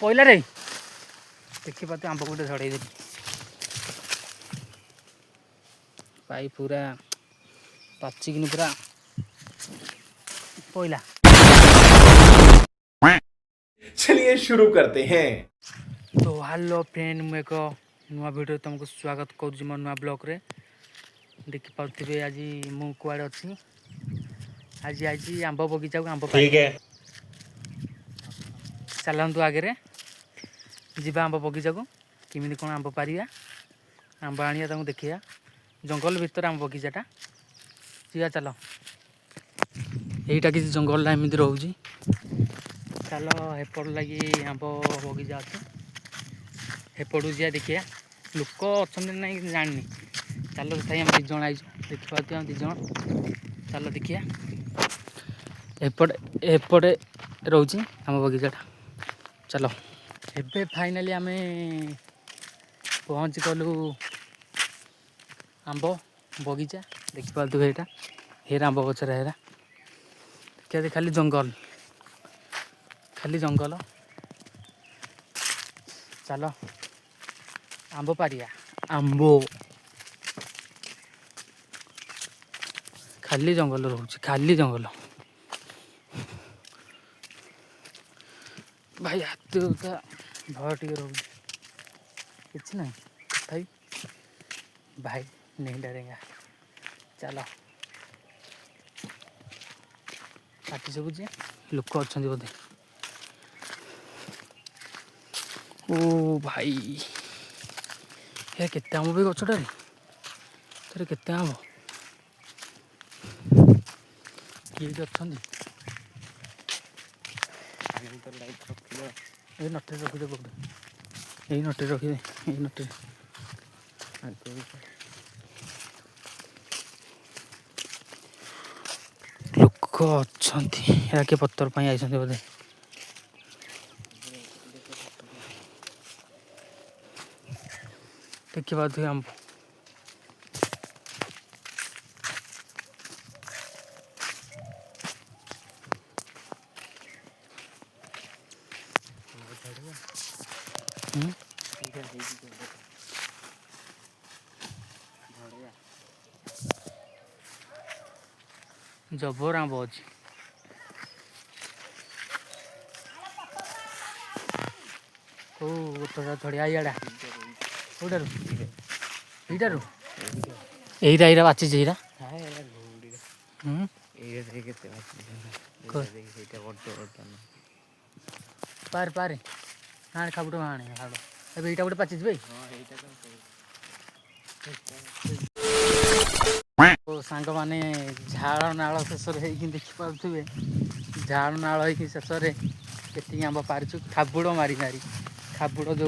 पहला रे देखी पाते आंब गोटे झड़े देली पाई पूरा पाचिकिन पूरा पहला। चलिए शुरू करते हैं। तो हेलो फ्रेंड मु एक नुआ वीडियो तुमको स्वागत करुँच मो नुआ ब्लॉग रे। देखी पारे आज मु कुआड़े अच्छी आज आई आंब बगीचा को आंब ठीक है। चलतु आगे जीवा आंब बगीचा को किमी कौन आंब पारिया आंब आनिया तुमको देखिया जंगल भितर आंब बगीचाटा जीवा चल यहीटा किसी जंगल एमती रोचे चल हेपट लगी आंब बगीचा अच्छे हेपट जा देखिया लोक अच्छा ना जानी चल तथा आम दिज आई देखिए आम दिज चल देखिया एपटे एपटे रोचे आम बगीचाटा चलो एबे फाइनाली आमे पहुँच गलु आंब बगीचा देखी पारे यहाँ हेरा आंब गचर हेरा देखिए खाली जंगल चलो आंब पारिया आंब खाली जंगल रोचे खाली जंगल भाई हाथी भय टे रोचे किसी ना तथापि भाई नहीं डरेगा चलो पाटी सबुचे लोक अच्छा बोधे ओ भाई ये केते आम भी गछटारे तेरे केते आम किए अच्छा ये नटे रखीदे बोधे यही नटे रखीदे यही नटे लोक अच्छा किए पत्तर पर आई बोधे देखी पारे आंब जबर आंब अच्छी ओ गोटा थोड़ी आइड़ा कौटारू यहीटारू यहीरा यहीरा बाची यहीरा पारे पारे हाँ खाबुट हाँ खाबुट अब यहीटा गोटे पाची भाई सांग मैंने झाड़ नाल शेष देखिपे झाड़ नाल हो शेष के आंब पारिचु खाबुड़ मारी मारी खाबुड़ जो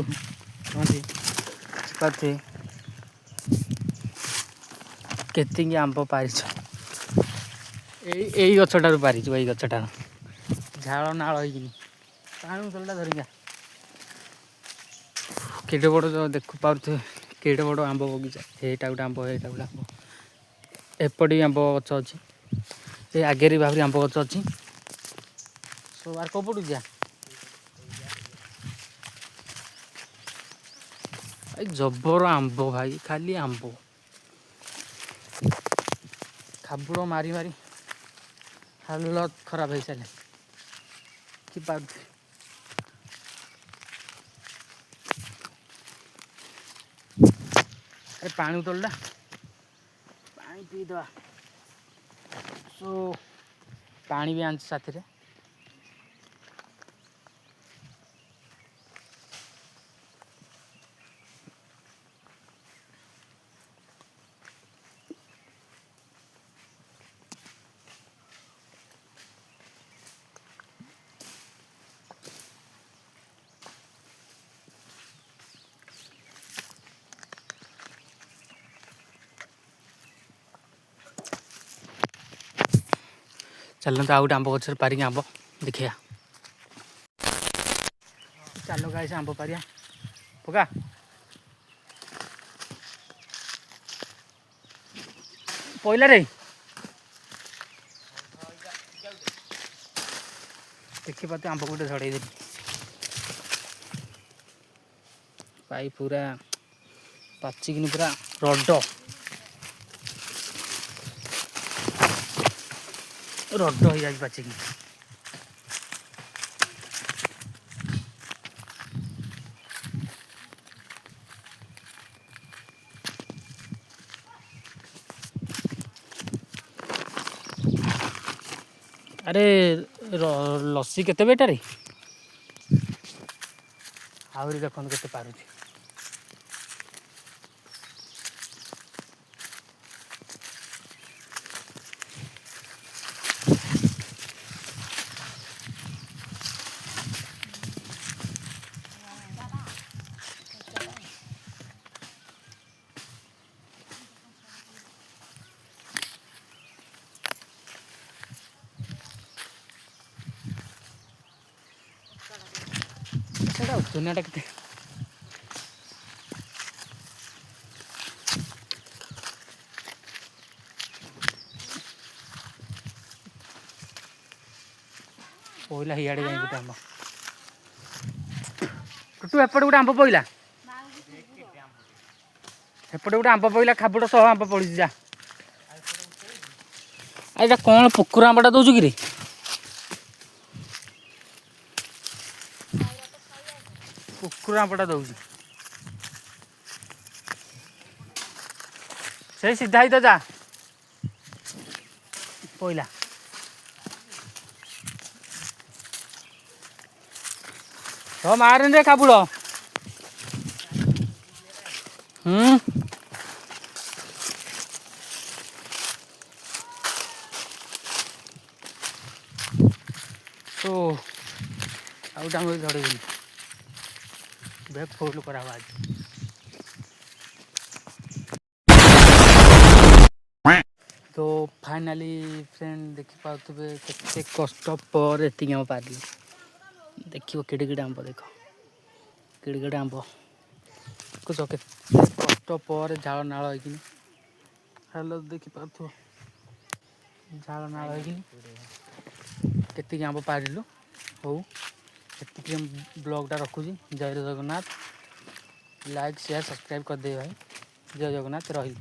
कहते के आंब पारिच यही गछटारू पारिचु यही गछटार झाड़ नाल हो पाणु तलटा धरिका केटे बड़ जो देख पारे केटे बड़ आंब बगीचा यहीटा गोटे आंब यहीटा गोटे आंब एपटे आंब गछ अच्छी ये आगे भी भाव आंब गछ अच्छी सो आर कपटू जा जबर आंब भाई खाली आंब खाबुड़ मारी मारी हालत खराब हो सारे कि अरे पानी तलटा पानी पीदे सो पानी भी आनी साथी चलते आउ गोटे आंब गचर पारिक आंब देखिया चलो गाइस आंब पारिया पका पहला रे देखी पाते आंब गोटे झड़े देली ପାଇ ପୁରା ପାଚିକିନି ପୁରା ରଡ଼ ହେଇଯାଇଛି ପାଚିକିନି। ଆରେ ଲସି କେତେ ବେଟାରେ? ଆହୁରି ଦେଖନ୍ତୁ କେତେ ପାରୁଛି। ସେଇଟା ଦୁନିଆଟା କେତେ ପଇଲା ହିଆଡ଼େ ଯାଇ ଗୋଟେ ଆମ୍ବ। ଟୁଟୁ ଏପଟେ ଗୋଟେ ଆମ୍ବ ପଇଲା, ଏପଟେ ଗୋଟେ ଆମ୍ବ ପଇଲା, ଖାବୁଟ ସହ ଆମ୍ବ ପଡ଼ିଛି ଯା। ଏଇଟା କ'ଣ ପୋଖର ଆମ୍ବଟା ଦେଉଛୁ କିରେ? କୁକୁର ଆମ୍ବଟା ଦେଉଛି। ସେଇ ସିଧା ହେଇ ତ ଯା ପଇଲା। ହଁ ମାରେନି ରେ ଖାବୁଳ। ଓ ଆଉ ଗୋଟେ ଆମ୍ବ ଝଡ଼େଇବିନି, ବ୍ୟାଗ୍ ଫୁଲ୍ କରାହବ ଆଜି। ତ ଫାଇନାଲି ଫ୍ରେଣ୍ଡ ଦେଖିପାରୁଥିବେ କେତେ କଷ୍ଟ ପରେ ଏତିକି ଆମ୍ବ ପାରିଲି। ଦେଖିବ କେଡ଼େ କେଡ଼େ ଆମ୍ବ, ଦେଖ କେଡ଼େ କେଡ଼େ ଆମ୍ବ ଦେଖୁଛ, କେତେ କଷ୍ଟ ପରେ ଝାଳ ନାଳ ହେଇକିନି। ହେଲେ ଦେଖିପାରୁଥିବ ଝାଳ ନାଳ ହେଇକିନି କେତିକି ଆମ୍ବ ପାରିଲୁ। ହଉ ଏତିକି ବ୍ଲଗ୍ଟା ରଖୁଛି। ଜୟ ଜଗନ୍ନାଥ। ଲାଇକ୍ ସେୟାର ସବସ୍କ୍ରାଇବ୍ କରିଦେବେ ଭାଇ। ଜୟ ଜଗନ୍ନାଥ, ରହିଲି।